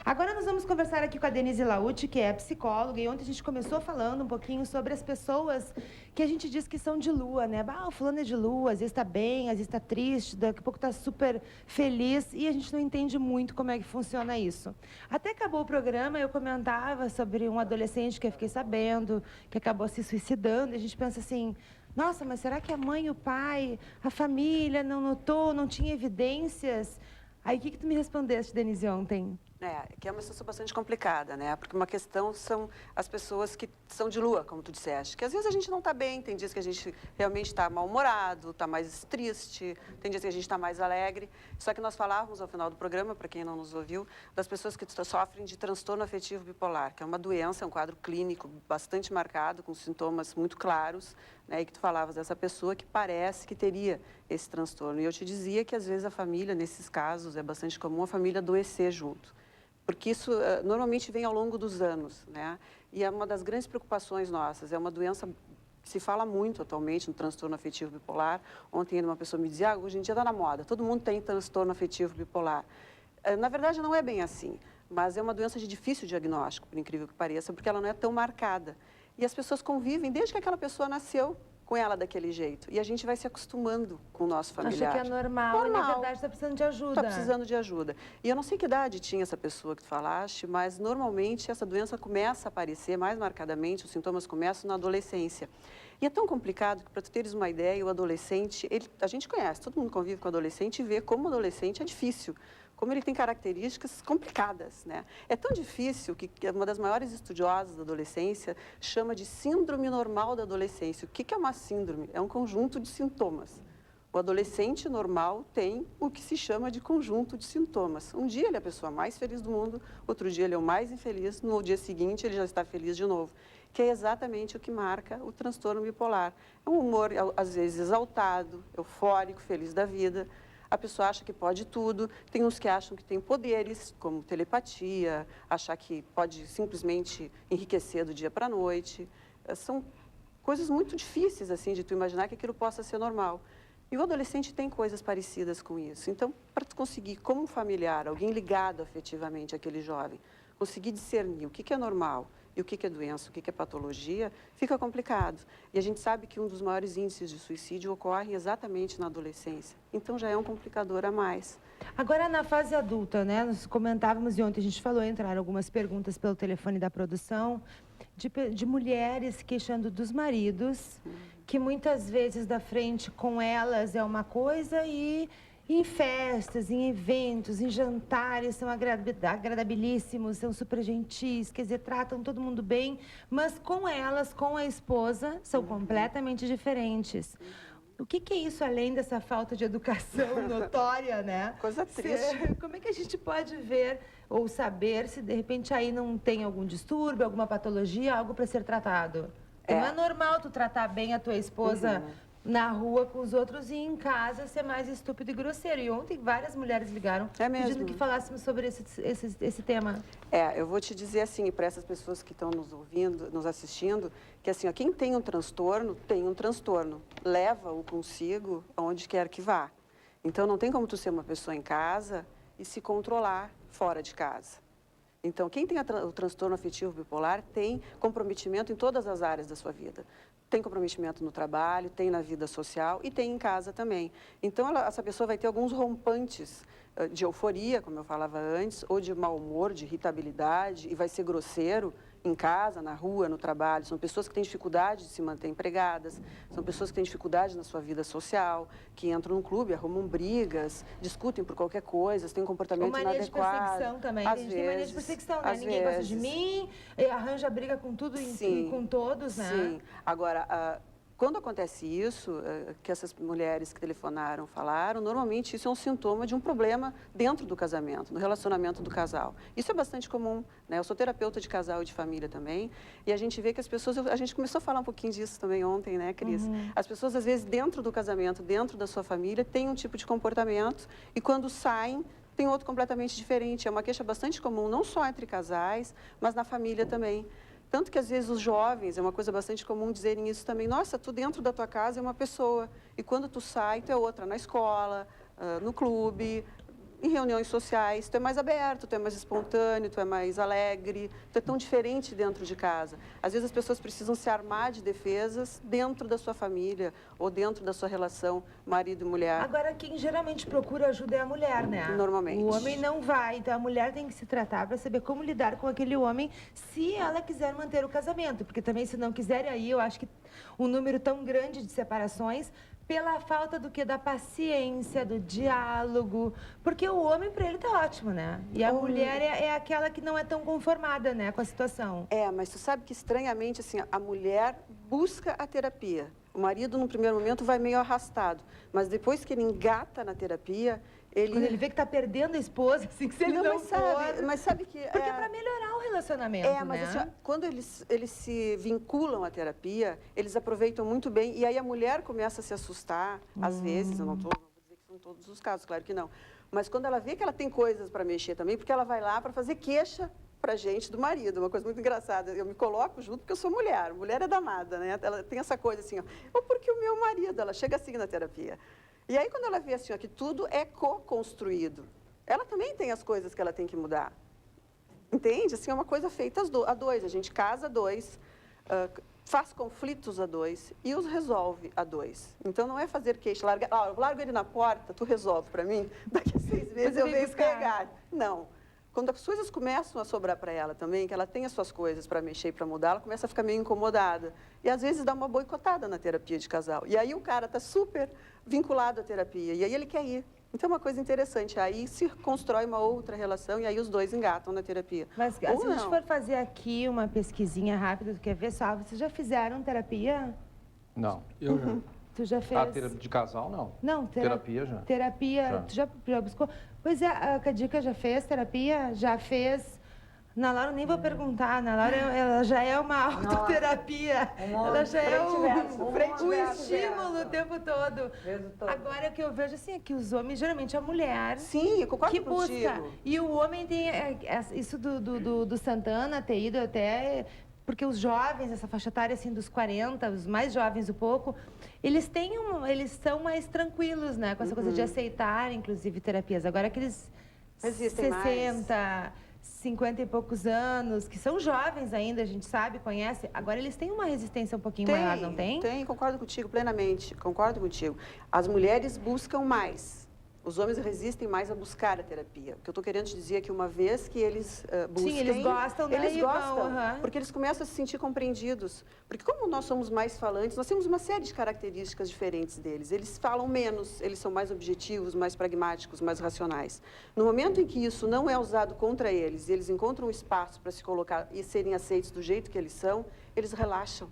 Agora nós vamos conversar aqui com a Denise Lauti, que é psicóloga, e ontem a gente começou falando um pouquinho sobre as pessoas que a gente diz que são de lua, né? O fulano é de lua, às vezes está bem, às vezes está triste, daqui a pouco está super feliz, e a gente não entende muito como é que funciona isso. Até acabou o programa, eu comentava sobre um adolescente que eu fiquei sabendo, que acabou se suicidando, e a gente pensa assim, nossa, mas será que a mãe, o pai, a família não notou, não tinha evidências? Aí, o que tu me respondeste, Denise, ontem? Que é uma situação bastante complicada, né? Porque uma questão são as pessoas que são de lua, como tu disseste, que às vezes a gente não está bem, tem dias que a gente realmente está mal-humorado, está mais triste, tem dias que a gente está mais alegre. Só que nós falávamos ao final do programa, para quem não nos ouviu, das pessoas que sofrem de transtorno afetivo bipolar, que é uma doença, é um quadro clínico bastante marcado, com sintomas muito claros, né? E que tu falavas dessa pessoa que parece que teria esse transtorno. E eu te dizia que às vezes a família, nesses casos, é bastante comum a família adoecer junto. Porque isso normalmente vem ao longo dos anos, né? E é uma das grandes preocupações nossas, é uma doença que se fala muito atualmente no transtorno afetivo bipolar. Ontem uma pessoa me dizia, hoje em dia está na moda, todo mundo tem transtorno afetivo bipolar. Na verdade não é bem assim, mas é uma doença de difícil diagnóstico, por incrível que pareça, porque ela não é tão marcada. E as pessoas convivem desde que aquela pessoa nasceu com ela daquele jeito. E a gente vai se acostumando com o nosso familiar. Acha que é normal, e na verdade está precisando de ajuda. Está precisando de ajuda. E eu não sei que idade tinha essa pessoa que tu falaste, mas normalmente essa doença começa a aparecer mais marcadamente, os sintomas começam na adolescência. E é tão complicado que, para tu teres uma ideia, o adolescente, a gente conhece, todo mundo convive com o adolescente e vê como o adolescente é difícil, como ele tem características complicadas, né? É tão difícil que uma das maiores estudiosas da adolescência chama de síndrome normal da adolescência. O que é uma síndrome? É um conjunto de sintomas. O adolescente normal tem o que se chama de conjunto de sintomas. Um dia ele é a pessoa mais feliz do mundo, outro dia ele é o mais infeliz, no dia seguinte ele já está feliz de novo. Que é exatamente o que marca o transtorno bipolar. É um humor, às vezes, exaltado, eufórico, feliz da vida. A pessoa acha que pode tudo, tem uns que acham que tem poderes, como telepatia, achar que pode simplesmente enriquecer do dia para a noite. São coisas muito difíceis, assim, de tu imaginar que aquilo possa ser normal. E o adolescente tem coisas parecidas com isso. Então, para tu conseguir, como familiar, alguém ligado afetivamente àquele jovem, conseguir discernir o que é normal e o que é doença, o que é patologia, fica complicado. E a gente sabe que um dos maiores índices de suicídio ocorre exatamente na adolescência. Então, já é um complicador a mais. Agora, na fase adulta, né? Nós comentávamos e ontem a gente falou, entraram algumas perguntas pelo telefone da produção, de mulheres queixando dos maridos, que muitas vezes da frente com elas é uma coisa e em festas, em eventos, em jantares, são agradabilíssimos, são super gentis, quer dizer, tratam todo mundo bem, mas com elas, com a esposa, são completamente diferentes. O que é isso, além dessa falta de educação notória, né? Coisa triste. Como é que a gente pode ver ou saber se, de repente, aí não tem algum distúrbio, alguma patologia, algo para ser tratado? Não é normal tu tratar bem a tua esposa na rua com os outros e em casa ser mais estúpido e grosseiro. E ontem várias mulheres ligaram pedindo que falássemos sobre esse tema. Eu vou te dizer assim, para essas pessoas que estão nos ouvindo, nos assistindo, que assim, ó, quem tem um transtorno, tem um transtorno. Leva-o consigo aonde quer que vá. Então, não tem como tu ser uma pessoa em casa e se controlar fora de casa. Então, quem tem o transtorno afetivo bipolar tem comprometimento em todas as áreas da sua vida. Tem comprometimento no trabalho, tem na vida social e tem em casa também. Então, essa pessoa vai ter alguns rompantes de euforia, como eu falava antes, ou de mau humor, de irritabilidade, e vai ser grosseiro em casa, na rua, no trabalho. São pessoas que têm dificuldade de se manter empregadas, são pessoas que têm dificuldade na sua vida social, que entram num clube, arrumam brigas, discutem por qualquer coisa, têm um comportamento inadequado. Mania de perseguição também. Às vezes, tem mania de perseguição, né? Ninguém gosta de mim, arranja briga com tudo e com todos, né? Sim. Agora, quando acontece isso, que essas mulheres que telefonaram falaram, normalmente isso é um sintoma de um problema dentro do casamento, no relacionamento do casal. Isso é bastante comum, né? Eu sou terapeuta de casal e de família também, e a gente vê que as pessoas, a gente começou a falar um pouquinho disso também ontem, né, Cris? As pessoas, às vezes, dentro do casamento, dentro da sua família, têm um tipo de comportamento, e quando saem, tem outro completamente diferente. É uma queixa bastante comum, não só entre casais, mas na família também. Tanto que, às vezes, os jovens, é uma coisa bastante comum dizerem isso também, nossa, tu dentro da tua casa é uma pessoa, e quando tu sai, tu é outra, na escola, no clube, em reuniões sociais, tu é mais aberto, tu é mais espontâneo, tu é mais alegre, tu é tão diferente dentro de casa. Às vezes as pessoas precisam se armar de defesas dentro da sua família ou dentro da sua relação marido e mulher. Agora, quem geralmente procura ajuda é a mulher, né? Normalmente. O homem não vai, então a mulher tem que se tratar para saber como lidar com aquele homem se ela quiser manter o casamento, porque também se não quiser, aí eu acho que um número tão grande de separações pela falta do que? Da paciência, do diálogo, porque o homem para ele tá ótimo, né? E a mulher é aquela que não é tão conformada, né, com a situação. Mas tu sabe que estranhamente, assim, a mulher busca a terapia. O marido, no primeiro momento, vai meio arrastado, mas depois que ele engata na terapia, Quando ele vê que está perdendo a esposa, assim, que se ele não for... Mas sabe que... Porque é para melhorar o relacionamento, mas né? assim, quando eles se vinculam à terapia, eles aproveitam muito bem, e aí a mulher começa a se assustar, às vezes, eu não vou dizer que são todos os casos, claro que não, mas quando ela vê que ela tem coisas para mexer também, porque ela vai lá para fazer queixa pra gente do marido, uma coisa muito engraçada. Eu me coloco junto porque eu sou mulher. Mulher é danada, né? Ela tem essa coisa assim, ó, ou porque o meu marido, ela chega assim na terapia. E aí quando ela vê assim, ó, que tudo é co-construído, ela também tem as coisas que ela tem que mudar. Entende? Assim, é uma coisa feita a dois. A gente casa a dois, faz conflitos a dois e os resolve a dois. Então não é fazer queixa, eu largo ele na porta, tu resolve para mim, daqui a 6 meses eu venho pegar. Não. Quando as coisas começam a sobrar para ela também, que ela tem as suas coisas para mexer e para mudar, ela começa a ficar meio incomodada. E às vezes dá uma boicotada na terapia de casal. E aí o cara está super vinculado à terapia, e aí ele quer ir. Então é uma coisa interessante, aí se constrói uma outra relação e aí os dois engatam na terapia. Mas se a gente for fazer aqui uma pesquisinha rápida, tu quer ver só, vocês já fizeram terapia? Não, eu já. Tu já fez? De casal, não. Não, terapia já. Terapia, já. Tu já buscou? Pois é, a Cadica já fez terapia? Já fez? Na Laura, nem vou perguntar. Na Laura, ela já é uma autoterapia. Ela já é um estímulo o tempo todo. Agora, o que eu vejo, assim, é que os homens, geralmente, a mulher... Sim, eu concordo que busca. contigo. E o homem tem isso do Santana ter ido até... Porque os jovens, essa faixa etária, assim, dos 40, os mais jovens um pouco, eles são mais tranquilos, né? Com essa coisa de aceitar, inclusive, terapias. Agora, aqueles 60, 50 e poucos anos, que são jovens ainda, a gente sabe, conhece, agora eles têm uma resistência um pouquinho maior, não tem? Tem, concordo contigo plenamente, concordo contigo. As mulheres buscam mais. Os homens resistem mais a buscar a terapia. O que eu estou querendo te dizer é que uma vez que eles busquem... Sim, eles gostam, né? Eles gostam, porque eles começam a se sentir compreendidos. Porque como nós somos mais falantes, nós temos uma série de características diferentes deles. Eles falam menos, eles são mais objetivos, mais pragmáticos, mais racionais. No momento em que isso não é usado contra eles, e eles encontram um espaço para se colocar e serem aceitos do jeito que eles são, eles relaxam.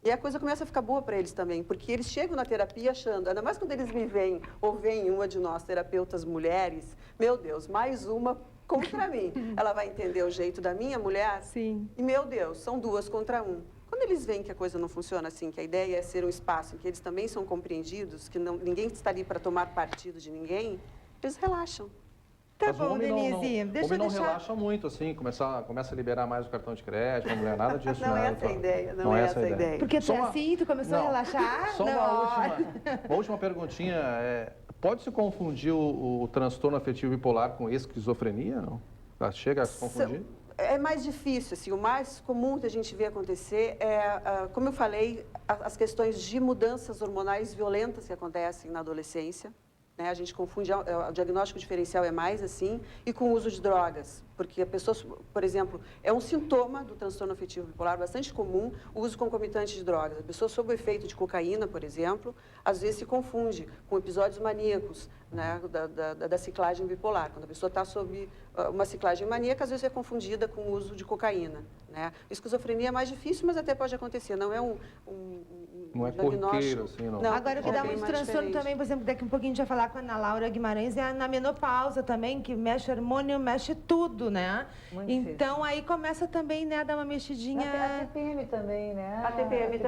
E a coisa começa a ficar boa para eles também, porque eles chegam na terapia achando, ainda mais quando eles me veem, ou veem uma de nós, terapeutas mulheres, meu Deus, mais uma contra mim. Ela vai entender o jeito da minha mulher? Sim. E, meu Deus, são 2 contra 1. Quando eles veem que a coisa não funciona assim, que a ideia é ser um espaço em que eles também são compreendidos, que ninguém está ali para tomar partido de ninguém, eles relaxam. Tá bom, Denise. Deixa eu não relaxa muito, assim, começa a liberar mais o cartão de crédito, a mulher, nada disso. Não é essa a ideia, não é essa a ideia. Porque tu é assim, tu começou a relaxar? Só uma última perguntinha. Pode se confundir o transtorno afetivo bipolar com esquizofrenia, não? Chega a se confundir? É mais difícil, assim, o mais comum que a gente vê acontecer é, como eu falei, as questões de mudanças hormonais violentas que acontecem na adolescência. Né? A gente confunde, o diagnóstico diferencial é mais assim, e com o uso de drogas, porque a pessoa, por exemplo, é um sintoma do transtorno afetivo bipolar bastante comum o uso concomitante de drogas. A pessoa sob o efeito de cocaína, por exemplo, às vezes se confunde com episódios maníacos, né, da ciclagem bipolar. Quando a pessoa está sob uma ciclagem maníaca, às vezes é confundida com o uso de cocaína. Né? Esquizofrenia é mais difícil, mas até pode acontecer. Não é não é corriqueiro, assim, não. Agora, o que dá muito transtorno também, por exemplo, daqui um pouquinho a gente vai falar com a Ana Laura Guimarães, é na menopausa também, que mexe hormônio, mexe tudo, né? Muito então, difícil. Aí começa também, né, a dar uma mexidinha... A TPM também, né? A TPM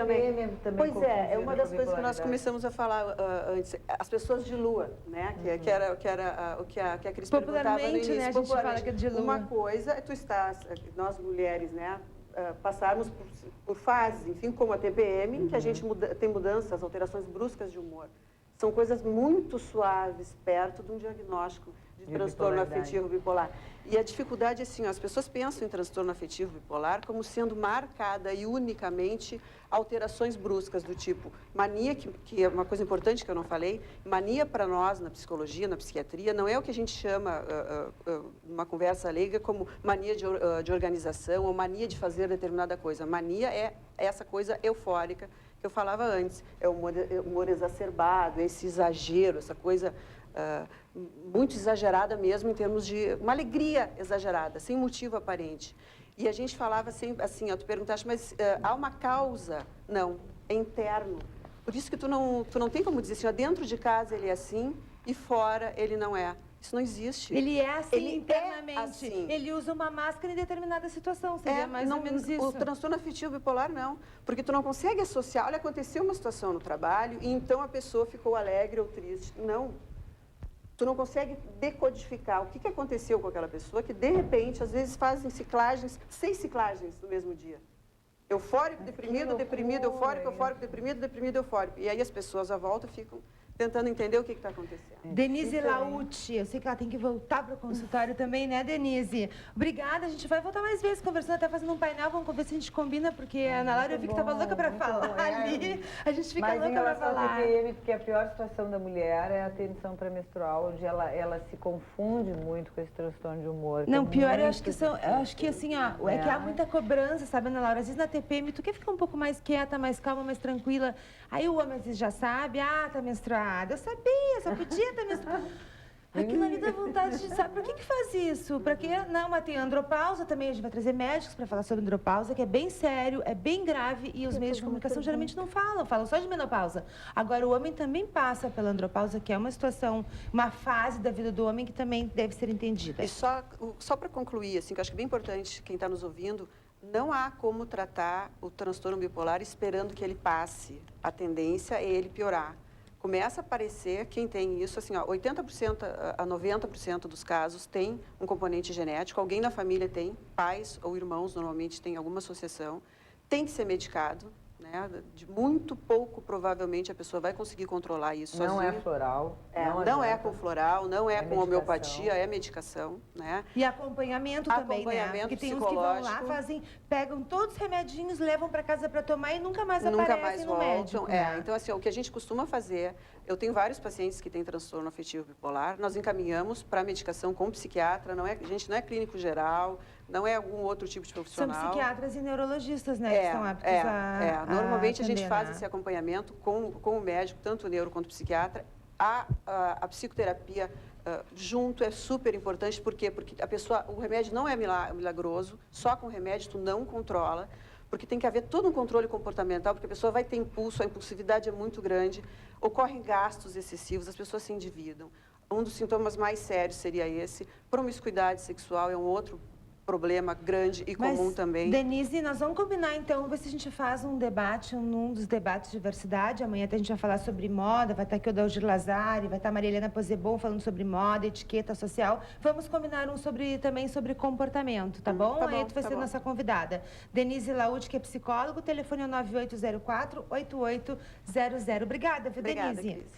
também. Pois é uma das coisas que nós começamos a falar antes. As pessoas de lua, né? Que era o que a Cris perguntava no início. Né, a gente fala que é de lua. Uma coisa, nós mulheres, né? Passarmos por fases, enfim, como a TPM, que a gente tem mudanças, alterações bruscas de humor. São coisas muito suaves perto de um diagnóstico de transtorno afetivo bipolar. E a dificuldade é assim, ó, as pessoas pensam em transtorno afetivo bipolar como sendo marcada e unicamente alterações bruscas do tipo mania, que é uma coisa importante que eu não falei, mania para nós na psicologia, na psiquiatria, não é o que a gente chama, numa conversa leiga, como mania de organização ou mania de fazer determinada coisa. Mania é essa coisa eufórica que eu falava antes, é o humor exacerbado, esse exagero, essa coisa muito exagerada mesmo em termos de uma alegria exagerada, sem motivo aparente. E a gente falava sempre assim, ó, tu perguntaste, mas há uma causa? Não, é interno. Por isso que tu não tem como dizer assim, ó, dentro de casa ele é assim e fora ele não é. Isso não existe. Ele é assim Ele internamente. é assim. Ele usa uma máscara em determinada situação. Seria mais ou menos isso. O transtorno afetivo bipolar não. Porque tu não consegue associar. Olha, aconteceu uma situação no trabalho e então a pessoa ficou alegre ou triste. Não. Tu não consegue decodificar o que aconteceu com aquela pessoa que, de repente, às vezes fazem ciclagens, 6 ciclagens no mesmo dia. Eufórico, deprimido, deprimido, eufórico, eufórico, deprimido, deprimido, eufórico. E aí as pessoas à volta ficam tentando entender o que está acontecendo. Denise Lauti, eu sei que ela tem que voltar para o consultório também, né, Denise? Obrigada, a gente vai voltar mais vezes conversando, até fazendo um painel, vamos ver se a gente combina, porque a Ana Laura eu vi que estava louca para falar ali, a gente fica louca para falar. TPM, porque a pior situação da mulher é a tensão pré-menstrual, onde ela se confunde muito com esse transtorno de humor. Não, pior, eu acho que assim, ó, é que há muita cobrança, sabe, Ana Laura? Às vezes na TPM tu quer ficar um pouco mais quieta, mais calma, mais tranquila, aí o homem às vezes já sabe, tá menstruada. Eu sabia, só podia estar menstruada. Aquilo ali dá vontade de saber. Por que faz isso? Para quê? Não, mas tem andropausa também. A gente vai trazer médicos para falar sobre andropausa, que é bem sério, é bem grave e os meios de comunicação geralmente não falam só de menopausa. Agora, o homem também passa pela andropausa, que é uma situação, uma fase da vida do homem que também deve ser entendida. E só para concluir, assim, que eu acho que é bem importante quem está nos ouvindo, não há como tratar o transtorno bipolar esperando que ele passe. A tendência é ele piorar. Começa a aparecer, quem tem isso, assim, ó, 80% a 90% dos casos tem um componente genético, alguém na família tem, pais ou irmãos normalmente têm alguma associação, tem que ser medicado, né? De muito pouco, provavelmente, a pessoa vai conseguir controlar isso sozinha. Não é floral. Não é com floral, não é com medicação. Homeopatia, é medicação, né? E acompanhamento também, né? Porque tem uns que vão lá, pegam todos os remedinhos, levam para casa para tomar e nunca mais aparecem no médico. Né? Então, assim, o que a gente costuma fazer, eu tenho vários pacientes que têm transtorno afetivo bipolar, nós encaminhamos para medicação com psiquiatra, a gente não é clínico geral, não é algum outro tipo de profissional. São psiquiatras e neurologistas, né, que são aptos Normalmente a gente faz né? esse acompanhamento com o médico, tanto o neuro quanto o psiquiatra. A psicoterapia junto é super importante, por quê? Porque o remédio não é milagroso, só com o remédio tu não controla, porque tem que haver todo um controle comportamental, porque a pessoa vai ter impulso, a impulsividade é muito grande, ocorrem gastos excessivos, as pessoas se endividam. Um dos sintomas mais sérios seria esse. Promiscuidade sexual é um outro problema grande e comum também. Denise, nós vamos combinar então, ver se a gente faz um debate, um dos debates de diversidade. Amanhã até a gente vai falar sobre moda, vai estar aqui o Dalgir Lazari, vai estar a Maria Helena Pozebon falando sobre moda, etiqueta social. Vamos combinar também sobre comportamento, tá bom? Tá bom, aí tu vai ser nossa convidada. Denise Lauti, que é psicólogo, o telefone é 9804-8800. Obrigada, viu, Obrigada, Denise? Cris.